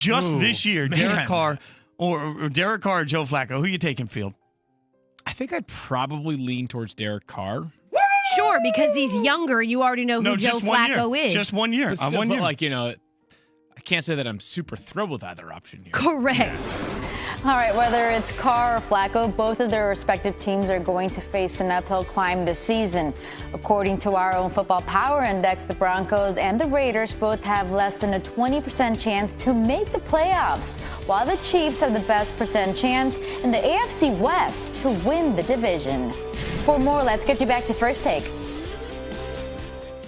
Just this year, Derek man. Carr or Derek Carr or Joe Flacco, who you taking, Field? I think I'd probably lean towards Derek Carr. Sure, because he's younger. You already know who Joe just 1 year. Flacco is. Just 1 year. But still, 1 but year. like, I can't say that I'm super thrilled with either option here. Correct. All right, whether it's Carr or Flacco, both of their respective teams are going to face an uphill climb this season. According to our own Football Power Index, the Broncos and the Raiders both have less than a 20% chance to make the playoffs, while the Chiefs have the best percent chance in the AFC West to win the division. For more, let's get you back to First Take.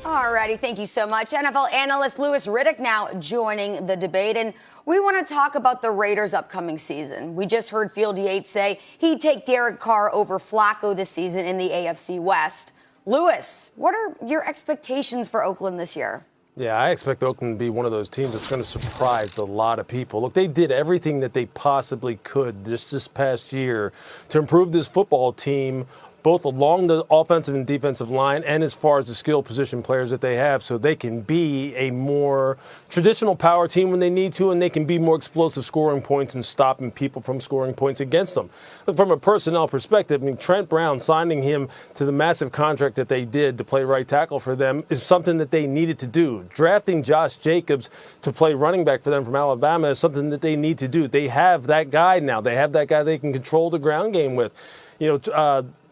Alrighty, thank you so much. NFL analyst Louis Riddick now joining the debate, and we want to talk about the Raiders' upcoming season. We just heard Field Yates say he'd take Derek Carr over Flacco this season in the AFC West. Louis, what are your expectations for Oakland this year? Yeah, I expect Oakland to be one of those teams that's going to surprise a lot of people. Look, they did everything that they possibly could this past year to improve this football team, both along the offensive and defensive line and as far as the skill position players that they have, so they can be a more traditional power team when they need to, and they can be more explosive scoring points and stopping people from scoring points against them. Look, from a personnel perspective, I mean, Trent Brown, signing him to the massive contract that they did to play right tackle for them is something that they needed to do. Drafting Josh Jacobs to play running back for them from Alabama is something that they need to do. They have that guy now. They have that guy they can control the ground game with.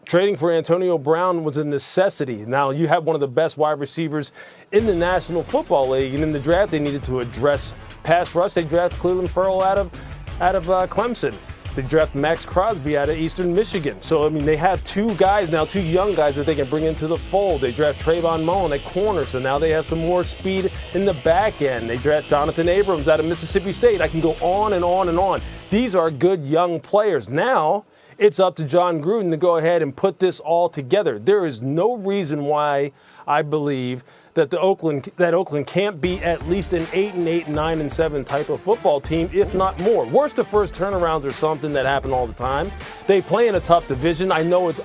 Trading for Antonio Brown was a necessity. Now, you have one of the best wide receivers in the National Football League, and in the draft, they needed to address pass rush. They drafted Cleveland Ferrell out of Clemson. They drafted Max Crosby out of Eastern Michigan. So, I mean, they have two young guys that they can bring into the fold. They draft Trayvon Mullen at corner, so now they have some more speed in the back end. They draft Jonathan Abrams out of Mississippi State. I can go on and on and on. These are good young players. Now, it's up to John Gruden to go ahead and put this all together. There is no reason why I believe that Oakland can't be at least an 8-8, 9-7 type of football team, if not more. Worst to first turnarounds are something that happen all the time. They play in a tough division. I know it,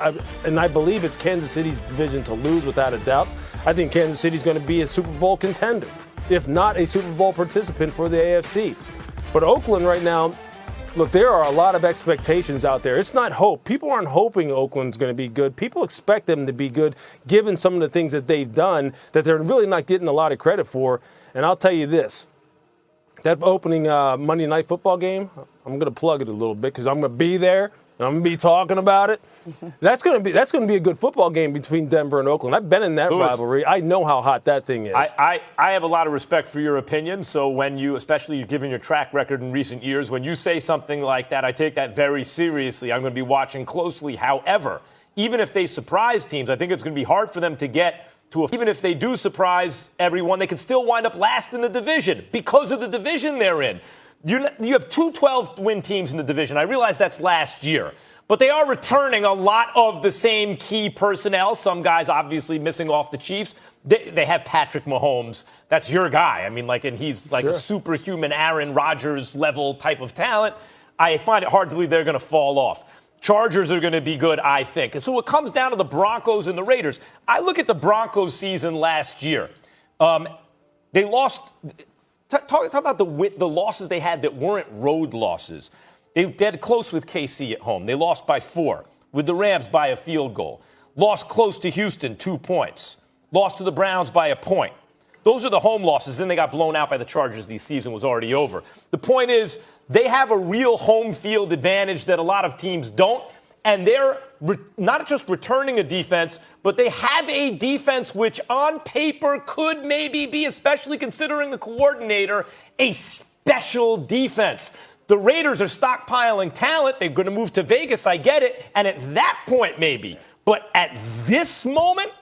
and I believe it's Kansas City's division to lose without a doubt. I think Kansas City's going to be a Super Bowl contender, if not a Super Bowl participant for the AFC. But Oakland right now, look, there are a lot of expectations out there. It's not hope. People aren't hoping Oakland's going to be good. People expect them to be good, given some of the things that they've done that they're really not getting a lot of credit for. And I'll tell you this, that opening Monday Night Football game, I'm going to plug it a little bit because I'm going to be there. I'm going to be talking about it. That's going to be a good football game between Denver and Oakland. I've been in that rivalry. I know how hot that thing is. I have a lot of respect for your opinion. So when you, especially given your track record in recent years, when you say something like that, I take that very seriously. I'm going to be watching closely. However, even if they surprise teams, I think it's going to be hard for them to get to even if they do surprise everyone, they can still wind up last in the division because of the division they're in. You have two 12-win teams in the division. I realize that's last year. But they are returning a lot of the same key personnel. Some guys obviously missing off the Chiefs. They have Patrick Mahomes. That's your guy. I mean, and he's like a superhuman Aaron Rodgers level type of talent. I find it hard to believe they're going to fall off. Chargers are going to be good, I think. And so it comes down to the Broncos and the Raiders. I look at the Broncos season last year. They lost. Talk about the losses they had that weren't road losses. They had close with KC at home. They lost by 4. With the Rams by a field goal. Lost close to Houston, 2 points. Lost to the Browns by a point. Those are the home losses. Then they got blown out by the Chargers. The season was already over. The point is, they have a real home field advantage that a lot of teams don't. And they're not just returning a defense, but they have a defense which on paper could maybe be, especially considering the coordinator, a special defense. The Raiders are stockpiling talent. They're going to move to Vegas. I get it. And at that point, maybe. But at this moment,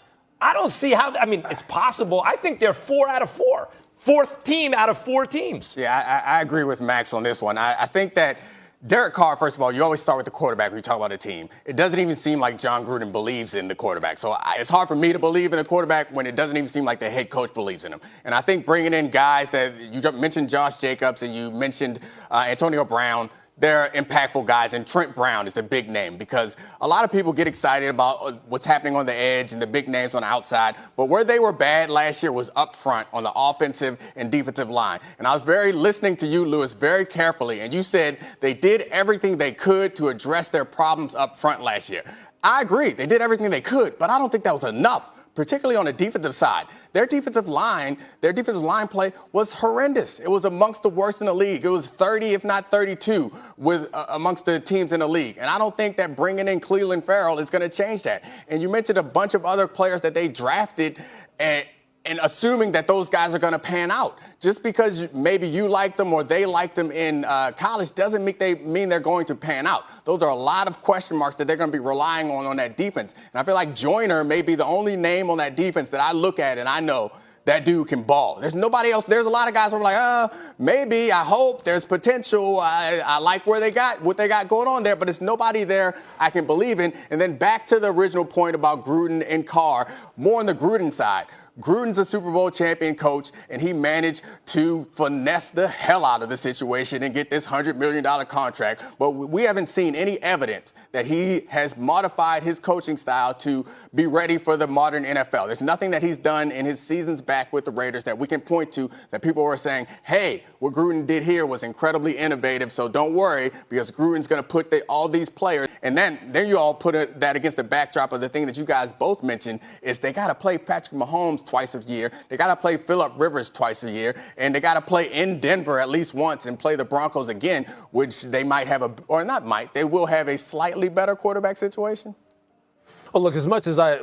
I don't see how. I mean, it's possible. I think they're 4 out of 4. Fourth team out of 4 teams. Yeah, I agree with Max on this one. I think that Derek Carr, first of all, you always start with the quarterback when you talk about a team. It doesn't even seem like John Gruden believes in the quarterback. So it's hard for me to believe in a quarterback when it doesn't even seem like the head coach believes in him. And I think bringing in guys that you mentioned Josh Jacobs and you mentioned Antonio Brown, their impactful guys, and Trent Brown is the big name because a lot of people get excited about what's happening on the edge and the big names on the outside, but where they were bad last year was up front on the offensive and defensive line. And I was listening to you, Lewis, very carefully, and you said they did everything they could to address their problems up front last year. I agree, they did everything they could, but I don't think that was enough. Particularly on the defensive side. Their defensive line play was horrendous. It was amongst the worst in the league. It was 30, if not 32, amongst the teams in the league. And I don't think that bringing in Clelin Ferrell is going to change that. And you mentioned a bunch of other players that they drafted and assuming that those guys are going to pan out. Just because maybe you like them or they like them in college doesn't mean they're going to pan out. Those are a lot of question marks that they're going to be relying on that defense. And I feel like Joyner may be the only name on that defense that I look at and I know that dude can ball. There's nobody else. There's a lot of guys who are like, maybe, I hope, there's potential. I like what they got going on there, but it's nobody there I can believe in. And then back to the original point about Gruden and Carr, more on the Gruden side. Gruden's a Super Bowl champion coach, and he managed to finesse the hell out of the situation and get this $100 million contract. But we haven't seen any evidence that he has modified his coaching style to be ready for the modern NFL. There's nothing that he's done in his seasons back with the Raiders that we can point to that people were saying, hey, what Gruden did here was incredibly innovative, so don't worry because Gruden's going to put all these players. And then you all put that against the backdrop of the thing that you guys both mentioned is they got to play Patrick Mahomes twice a year. They got to play Phillip Rivers twice a year. And they got to play in Denver at least once and play the Broncos again, which they might have they will have a slightly better quarterback situation. Well, look, as much as I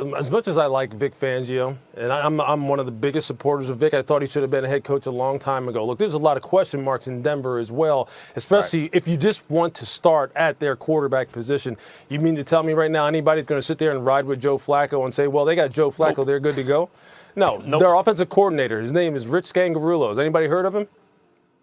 like Vic Fangio, and I'm one of the biggest supporters of Vic, I thought he should have been a head coach a long time ago. Look, there's a lot of question marks in Denver as well, especially if you just want to start at their quarterback position. You mean to tell me right now anybody's going to sit there and ride with Joe Flacco and say, well, they got Joe Flacco, They're good to go? No, Their offensive coordinator, his name is Rich Scangarullo. Has anybody heard of him?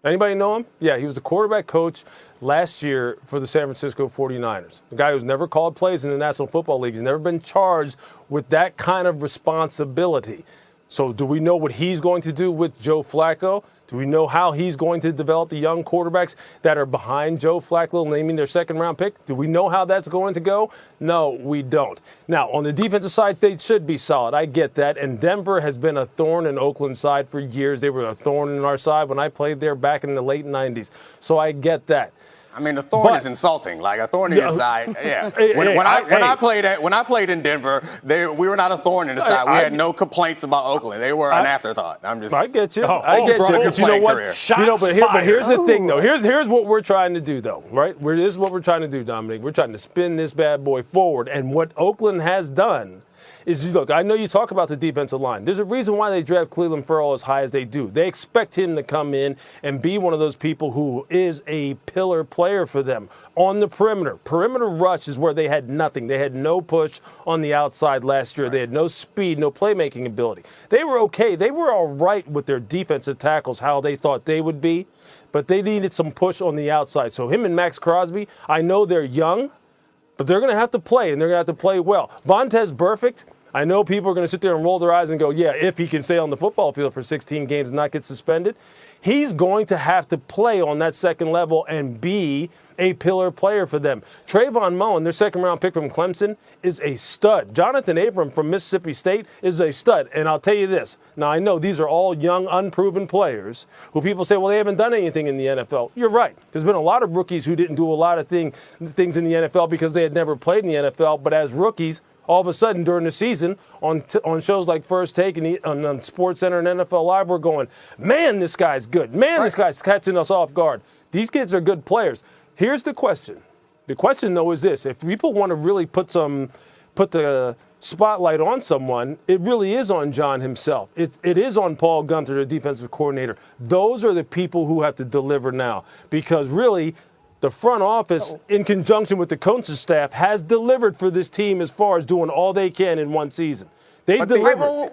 Anybody know him? Yeah, he was a quarterback coach last year for the San Francisco 49ers. A guy who's never called plays in the National Football League. He's never been charged with that kind of responsibility. So do we know what he's going to do with Joe Flacco? Do we know how he's going to develop the young quarterbacks that are behind Joe Flacco, naming their second-round pick? Do we know how that's going to go? No, we don't. Now, on the defensive side, they should be solid. I get that. And Denver has been a thorn in Oakland's side for years. They were a thorn in our side when I played there back in the late 90s. So I get that. I mean, a thorn is insulting. Like a thorn in your side. Yeah. When I played in Denver, we were not a thorn in the side. We had no complaints about Oakland. They were an afterthought. I get you. I get you. But you know what? But here's the thing, though. Here's what we're trying to do, though. Right? This is what we're trying to do, Dominic. We're trying to spin this bad boy forward. And what Oakland has done is, look, I know you talk about the defensive line. There's a reason why they draft Clelin Ferrell as high as they do. They expect him to come in and be one of those people who is a pillar player for them on the perimeter. Perimeter rush is where they had nothing. They had no push on the outside last year. They had no speed, no playmaking ability. They were okay. They were all right with their defensive tackles, how they thought they would be, but they needed some push on the outside. So him and Max Crosby, I know they're young, but they're going to have to play, and they're going to have to play well. Vontaze Burfict, I know people are going to sit there and roll their eyes and go, yeah, if he can stay on the football field for 16 games and not get suspended, he's going to have to play on that second level and be a pillar player for them. Trayvon Mullen, their second-round pick from Clemson, is a stud. Jonathan Abram from Mississippi State is a stud. And I'll tell you this. Now, I know these are all young, unproven players who people say, well, they haven't done anything in the NFL. You're right. There's been a lot of rookies who didn't do a lot of things in the NFL because they had never played in the NFL. But as rookies, all of a sudden during the season on shows like First Take and on SportsCenter and NFL Live, we're going, man, this guy's good. Man, This guy's catching us off guard. These kids are good players. Here's the question. The question, though, is this. If people want to really put the spotlight on someone, it really is on John himself. It is on Paul Guenther, the defensive coordinator. Those are the people who have to deliver now because really the front office, in conjunction with the coaching staff, has delivered for this team as far as doing all they can in one season. They delivered.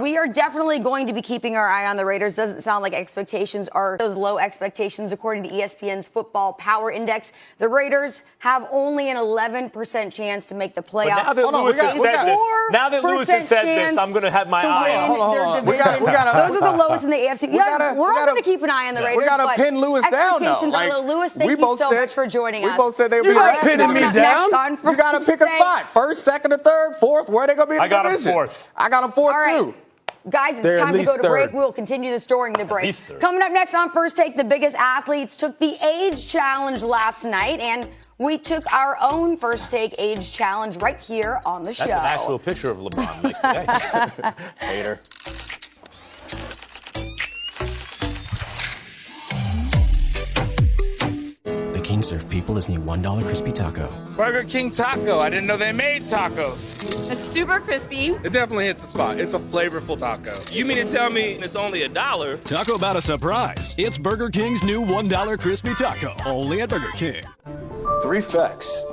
We are definitely going to be keeping our eye on the Raiders. Doesn't sound like expectations are those low expectations. According to ESPN's Football Power Index, the Raiders have only an 11% chance to make the playoffs. But now that Lewis has said this, I'm going to have my eye on it. Hold on. Those are the lowest in the AFC. We're all going to keep an eye on the Raiders. We got to pin Lewis down, though. Expectations are low. Lewis, thank you so much for joining us. We both said they would be You're not last. pinning me down. You got to pick a spot. First, second, or third, fourth. Where are they going to be in the I got him division? fourth. I got him fourth, All right. too. Guys, it's They're time at to go least to break. third. We'll continue this during the break. least third. Coming up next on First Take, the biggest athletes took the age challenge last night, and we took our own First Take age challenge right here on the show. That's an actual picture of LeBron like today. Hater. The King served people his new $1 crispy taco. Burger King Taco. I didn't know they made tacos. It's super crispy. It definitely hits the spot. It's a flavorful taco. You mean to tell me it's only $1? Talk about a surprise. It's Burger King's new $1 crispy taco. Only at Burger King. 3 facts